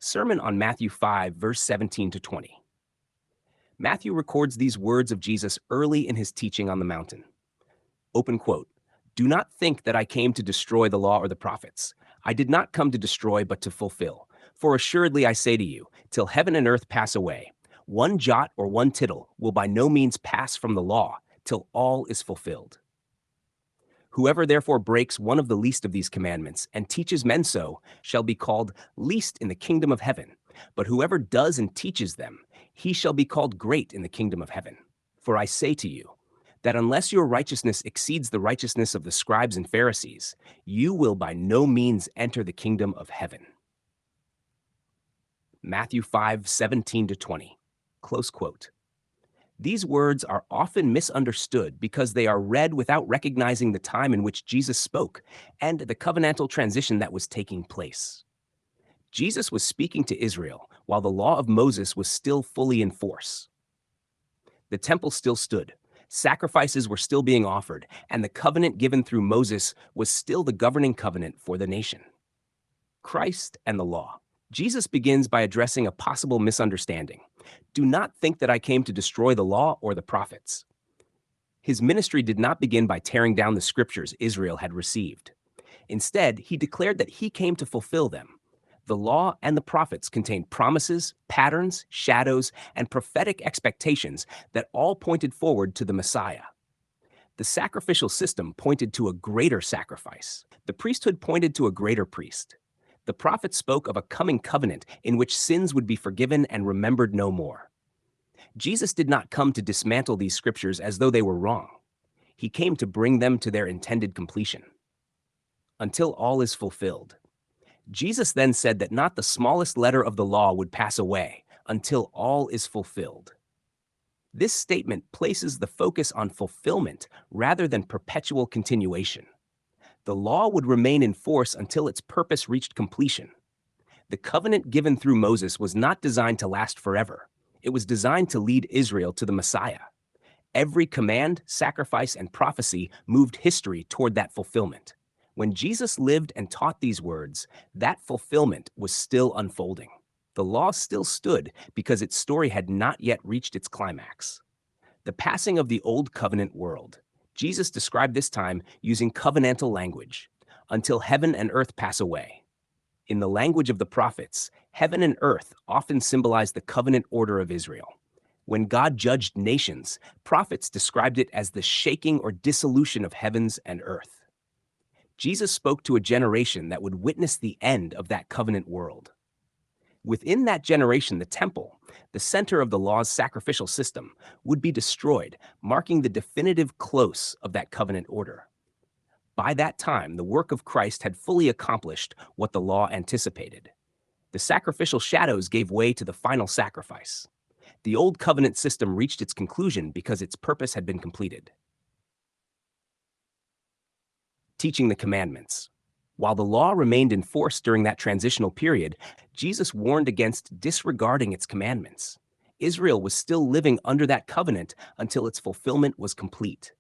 Sermon on Matthew 5, verse 17 to 20. Matthew records these words of Jesus early in his teaching on the mountain. Open quote, "Do not think that I came to destroy the law or the prophets. I did not come to destroy, but to fulfill. For assuredly I say to you, till heaven and earth pass away, one jot or one tittle will by no means pass from the law till all is fulfilled. Whoever therefore breaks one of the least of these commandments and teaches men so shall be called least in the kingdom of heaven. But whoever does and teaches them, he shall be called great in the kingdom of heaven. For I say to you, that unless your righteousness exceeds the righteousness of the scribes and Pharisees, you will by no means enter the kingdom of heaven." Matthew 5, 17 to 20. Close quote. These words are often misunderstood because they are read without recognizing the time in which Jesus spoke and the covenantal transition that was taking place. Jesus was speaking to Israel while the law of Moses was still fully in force. The temple still stood, sacrifices were still being offered, and the covenant given through Moses was still the governing covenant for the nation. Christ and the law. Jesus begins by addressing a possible misunderstanding. Do not think that I came to destroy the law or the prophets. His ministry did not begin by tearing down the scriptures Israel had received. Instead, he declared that he came to fulfill them. The law and the prophets contained promises, patterns, shadows, and prophetic expectations that all pointed forward to the Messiah. The sacrificial system pointed to a greater sacrifice. The priesthood pointed to a greater priest. The prophets spoke of a coming covenant in which sins would be forgiven and remembered no more. Jesus did not come to dismantle these scriptures as though they were wrong. He came to bring them to their intended completion. Until all is fulfilled. Jesus then said that not the smallest letter of the law would pass away until all is fulfilled. This statement places the focus on fulfillment rather than perpetual continuation. The law would remain in force until its purpose reached completion. The covenant given through Moses was not designed to last forever. It was designed to lead Israel to the Messiah. Every command, sacrifice, and prophecy moved history toward that fulfillment. When Jesus lived and taught these words, that fulfillment was still unfolding. The law still stood because its story had not yet reached its climax. The passing of the Old Covenant world. Jesus described this time using covenantal language, until heaven and earth pass away. In the language of the prophets, heaven and earth often symbolize the covenant order of Israel. When God judged nations, prophets described it as the shaking or dissolution of heavens and earth. Jesus spoke to a generation that would witness the end of that covenant world. Within that generation, the temple, the center of the law's sacrificial system, would be destroyed, marking the definitive close of that covenant order. By that time, the work of Christ had fully accomplished what the law anticipated. The sacrificial shadows gave way to the final sacrifice. The old covenant system reached its conclusion because its purpose had been completed. Teaching the commandments. While the law remained in force during that transitional period, Jesus warned against disregarding its commandments. Israel was still living under that covenant until its fulfillment was complete.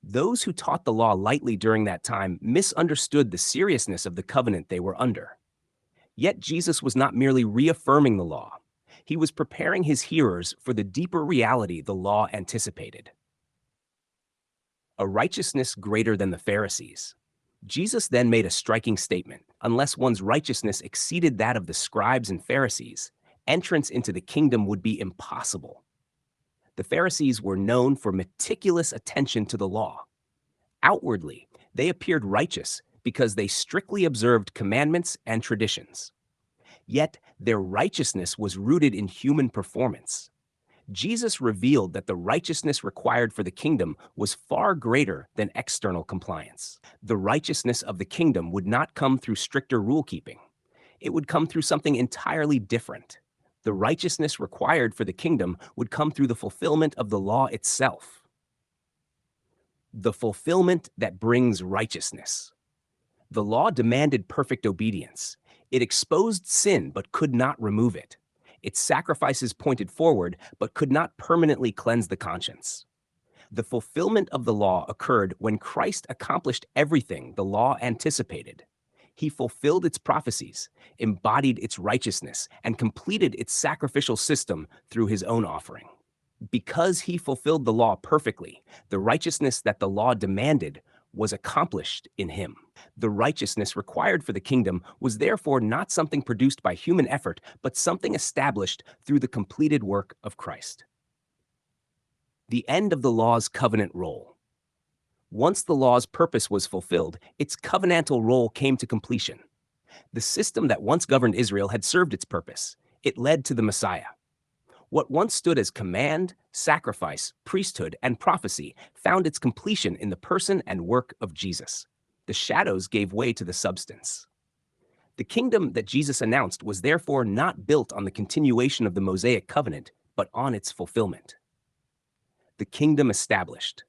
Those who taught the law lightly during that time misunderstood the seriousness of the covenant they were under. Yet Jesus was not merely reaffirming the law. He was preparing his hearers for the deeper reality the law anticipated. A righteousness greater than the Pharisees. Jesus then made a striking statement. Unless one's righteousness exceeded that of the scribes and Pharisees, entrance into the kingdom would be impossible. The Pharisees were known for meticulous attention to the law. Outwardly, they appeared righteous because they strictly observed commandments and traditions. Yet, their righteousness was rooted in human performance. Jesus revealed that the righteousness required for the kingdom was far greater than external compliance. The righteousness of the kingdom would not come through stricter rule-keeping. It would come through something entirely different. The righteousness required for the kingdom would come through the fulfillment of the law itself. The fulfillment that brings righteousness. The law demanded perfect obedience. It exposed sin but could not remove it. Its sacrifices pointed forward, but could not permanently cleanse the conscience. The fulfillment of the law occurred when Christ accomplished everything the law anticipated. He fulfilled its prophecies, embodied its righteousness, and completed its sacrificial system through his own offering. Because he fulfilled the law perfectly, the righteousness that the law demanded was accomplished in him. The righteousness required for the kingdom was therefore not something produced by human effort, but something established through the completed work of Christ. The end of the law's covenant role. Once the law's purpose was fulfilled, its covenantal role came to completion. The system that once governed Israel had served its purpose. It led to the Messiah. What once stood as command, sacrifice, priesthood, and prophecy found its completion in the person and work of Jesus. The shadows gave way to the substance. The kingdom that Jesus announced was therefore not built on the continuation of the Mosaic covenant, but on its fulfillment. The kingdom established.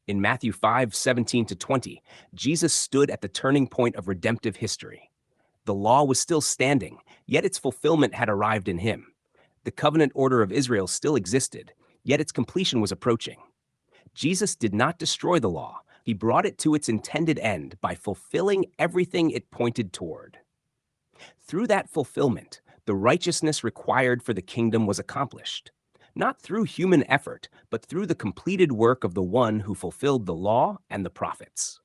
In Matthew 5:17-20, Jesus stood at the turning point of redemptive history. The law was still standing, yet its fulfillment had arrived in him. The covenant order of Israel still existed, yet its completion was approaching. Jesus did not destroy the law. He brought it to its intended end by fulfilling everything it pointed toward. Through that fulfillment, the righteousness required for the kingdom was accomplished, not through human effort, but through the completed work of the one who fulfilled the law and the prophets.